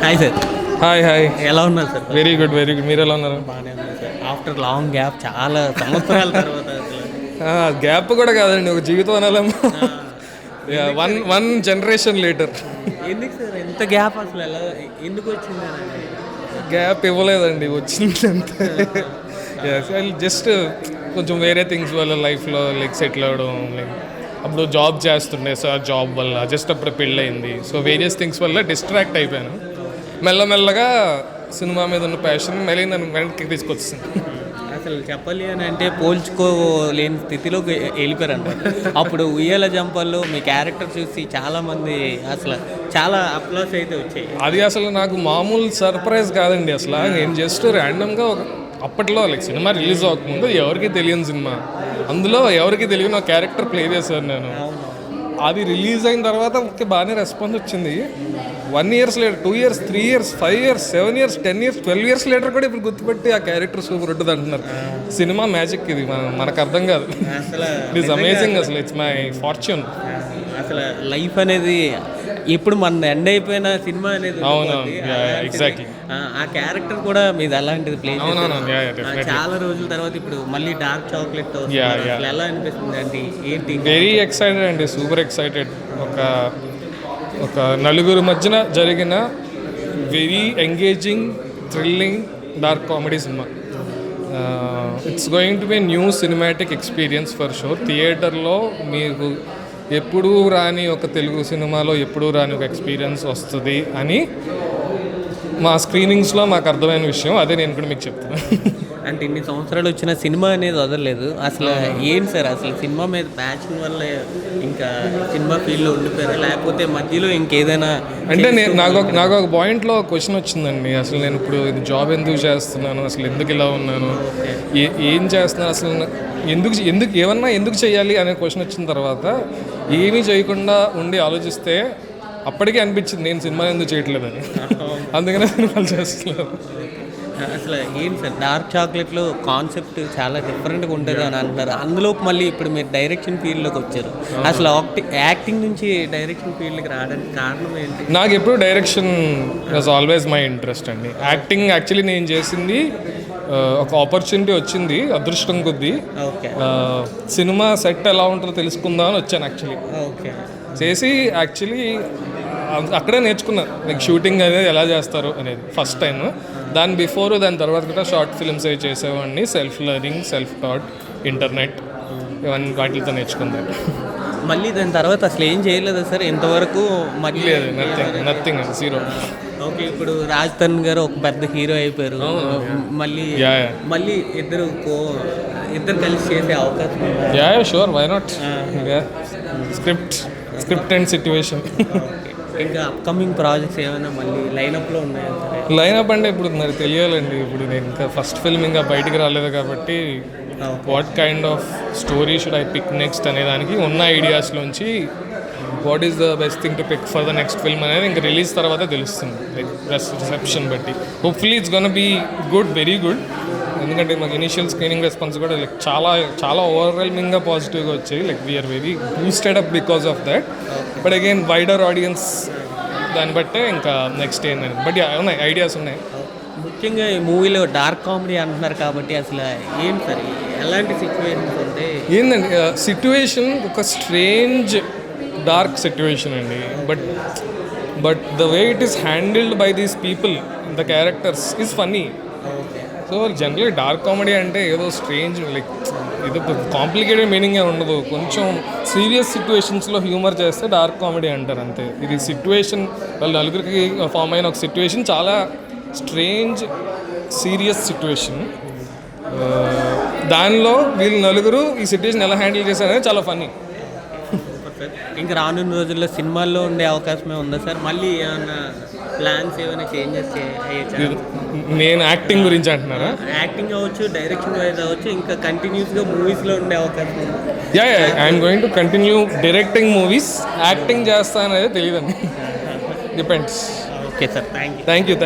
Hi sir. Hi hi. ఎలా ఉన్నారు sir? Very good very good. మీరు ఎలా ఉన్నారు? బాగానే ఉన్నారు సార్. ఆఫ్టర్ లాంగ్ గ్యాప్, చాలా సంవత్సరాల తర్వాత అసలు గ్యాప్ కూడా కాదండి, ఒక జీవితం అనాలేమో. One generation later. ఎందుకు సార్ ఎంత గ్యాప్? అసలు ఎలా ఎందుకు వచ్చింది? గ్యాప్ ఇవ్వలేదండి, వచ్చింది అంతే. జస్ట్ కొంచెం వేరే థింగ్స్ వల్ల లైఫ్లో లైక్ సెటిల్ అవ్వడం, లైక్ అప్పుడు జాబ్ చేస్తుండే, సో ఆ జాబ్ వల్ల జస్ట్ అప్పుడు పెళ్ళయింది. సో వేరియస్ థింగ్స్ వల్ల డిస్ట్రాక్ట్ అయిపోయాను. మెల్లమెల్లగా సినిమా మీద ఉన్న ప్యాషన్ మళ్ళీ నన్ను వెనక్కి తీసుకొచ్చింది. అసలు చెప్పాలి అని అంటే పోల్చుకోలేని స్థితిలోకి వెళ్ళిపోయారంట. అప్పుడు ఉయ్యాల జంపల్లో మీ క్యారెక్టర్ చూసి చాలామంది అసలు చాలా అప్లాస్ అయితే వచ్చాయి. అది అసలు నాకు మామూలు సర్ప్రైజ్ కాదండి. అసలు నేను జస్ట్ ర్యాండమ్గా అప్పట్లో లైక్ సినిమా రిలీజ్ అవ్వకముందు ఎవరికి తెలియని సినిమా, అందులో ఎవరికి తెలియని ఒక క్యారెక్టర్ ప్లే చేశాను నేను. అది రిలీజ్ అయిన తర్వాత ఓకే బాగానే రెస్పాన్స్ వచ్చింది. 1 year later, 2 years, 3 years, 5 years, 7 years, 10 years, 12 years later కూడా ఇప్పుడు గుర్తుపెట్టి ఆ క్యారెక్టర్ సూపర్ ఉంటుంది అంటున్నారు. సినిమా మ్యాజిక్ ఇది, మనకు అర్థం కాదు. It is amazing. అసలు ఇట్స్ మై ఫార్చ్యూన్. అసలు లైఫ్ అనేది ఇప్పుడు మన ఎండ్ అయిపోయిన సినిమా అనేది ఎగ్జాక్ట్లీ ఆ క్యారెక్టర్ కూడా మీది అలాంటిది ప్లే. చాలా రోజుల తర్వాత ఇప్పుడు మళ్ళీ డార్క్ చాక్లెట్ ఎలా అనిపిస్తుంది అండి? ఏంటి? వెరీ ఎక్సైటెడ్ అండి, సూపర్ ఎక్సైటెడ్. ఒక నలుగురు మధ్యన జరిగిన very engaging, thrilling, dark comedy cinema. It's going to be new cinematic experience for sure. థియేటర్లో మీకు ఎప్పుడూ రాని ఒక తెలుగు సినిమాలో ఎప్పుడూ రాని ఒక ఎక్స్పీరియన్స్ వస్తుంది అని మా స్క్రీనింగ్స్లో మాకు అర్థమైన విషయం. అదే నేను కూడా మీకు చెప్తాను. అంటే ఇన్ని సంవత్సరాలు వచ్చిన సినిమా అనేది వదలలేదు. అసలు ఏంటి సార్, అసలు సినిమా మీద ప్యాషన్ వల్ల ఇంకా సినిమా ఫీల్డ్లో ఉండిపోయారా, లేకపోతే మధ్యలో ఇంకేదైనా? అంటే నాకు ఒక పాయింట్లో క్వశ్చన్ వచ్చిందండి. అసలు నేను ఇప్పుడు ఇది జాబ్ ఎందుకు చేస్తున్నాను, అసలు ఎందుకు ఇలా ఉన్నాను, ఏం చేస్తున్నాను, అసలు ఎందుకు చేయాలి అనే క్వశ్చన్ వచ్చిన తర్వాత ఏమీ చేయకుండా ఉండి ఆలోచిస్తే అప్పటికే అనిపించింది నేను సినిమాలు ఎందుకు చేయట్లేదని. అందుకనే సినిమాలు చేస్తున్నాను. అసలు ఏంటి సార్, డార్క్ చాక్లెట్లో కాన్సెప్ట్ చాలా డిఫరెంట్గా ఉంటుంది అని అంటారు. అందులో మళ్ళీ ఇప్పుడు మీరు డైరెక్షన్ ఫీల్డ్లోకి వచ్చారు. అసలు యాక్టింగ్ నుంచి డైరెక్షన్ ఫీల్డ్కి రావడానికి కారణం ఏంటి? నాకు ఎప్పుడు direction was always my interest అండి. యాక్టింగ్ యాక్చువల్లీ నేను చేసింది ఒక ఆపర్చునిటీ వచ్చింది అదృష్టం కొద్దీ. సినిమా సెట్ ఎలా ఉంటుందో తెలుసుకుందాం అని వచ్చాను యాక్చువల్లీ. చేసి యాక్చువల్లీ అక్కడే నేర్చుకున్నాను లైక్ షూటింగ్ అనేది ఎలా చేస్తారు అనేది ఫస్ట్ టైం. దాని తర్వాత కూడా షార్ట్ ఫిల్మ్స్ అవి చేసేవాడిని. Self learning, self taught, internet ఇవన్నీ వాటితో నేర్చుకున్నాను. మళ్ళీ దాని తర్వాత అసలు ఏం చేయలేదా సార్ ఇంతవరకు? లేదు, నథింగ్ జీరో. ఓకే, ఇప్పుడు రాజ్ తరుణ్ గారు ఒక పెద్ద హీరో అయిపోయారు. మళ్ళీ ఇద్దరు కలిసి చేసే అవకాశం? Sure, why not. Script and situation. ఇంకా అప్కమింగ్ ప్రాజెక్ట్స్ ఏమైనా మళ్ళీ లైనప్లో ఉన్నాయా? లైనప్ అంటే ఇప్పుడు మరి తెలియాలండి. ఇప్పుడు నేను ఇంకా ఫస్ట్ ఫిల్మ్ ఇంకా బయటికి రాలేదు కాబట్టి what kind of story should I pick next అనే దానికి ఉన్న ఐడియాస్లోంచి what is the best thing to pick for the next film అనేది ఇంకా రిలీజ్ తర్వాత తెలుస్తుంది. లైక్ రిసెప్షన్ బట్టి hopefully it's gonna be good, very good. ఎందుకంటే మాకు ఇనిషియల్ స్క్రీనింగ్ రెస్పాన్స్ కూడా లైక్ చాలా ఓవర్వెల్మింగ్గా పాజిటివ్గా వచ్చాయి. Like we are very boosted up because of that. But again wider audience దాన్ని బట్టే ఇంకా నెక్స్ట్ ఏంటని. బట్ ఉన్నాయి, ఐడియాస్ ఉన్నాయి. ముఖ్యంగా ఈ మూవీలో డార్క్ కామెడీ అంటున్నారు కాబట్టి అసలు ఏంటి సార్, ఎలాంటి సిచ్యువేషన్స్ ఉంటాయి? ఏంటండి సిట్యువేషన్ ఒక స్ట్రేంజ్ డార్క్ సిట్యువేషన్ అండి. But the way it is handled by these people, the characters is funny. So generally dark comedy అంటే ఏదో స్ట్రేంజ్ లైక్ ఇది కాంప్లికేటెడ్ మీనింగే ఉండదు. కొంచెం సీరియస్ సిచ్యువేషన్స్లో హ్యూమర్ చేస్తే డార్క్ కామెడీ అంటారు అంతే. ఇది సిచ్యువేషన్ వాళ్ళ నలుగురికి ఫామ్ అయిన ఒక సిచ్యువేషన్ చాలా స్ట్రేంజ్ సీరియస్ సిచ్యువేషన్. దానిలో వీళ్ళు నలుగురు ఈ సిచ్యువేషన్ ఎలా హ్యాండిల్ చేశారనేది చాలా ఫన్నీ. ఇంకా రానున్న రోజుల్లో సినిమాల్లో ఉండే అవకాశమే ఉందా సార్? మళ్ళీ ఏమైనా ప్లాన్స్, ఏమైనా చేంజెస్ అయ్యే? నేను యాక్టింగ్ గురించి అంటున్నారా? యాక్టింగ్ అవ్వచ్చు, డైరెక్షన్ వైజ్ అవ్వచ్చు, ఇంకా కంటిన్యూస్గా మూవీస్లో ఉండే అవకాశం ఉంది? I'm going to continue directing movies. Acting చేస్తా అనేది తెలియదండి, depends. Okay sir, thank you.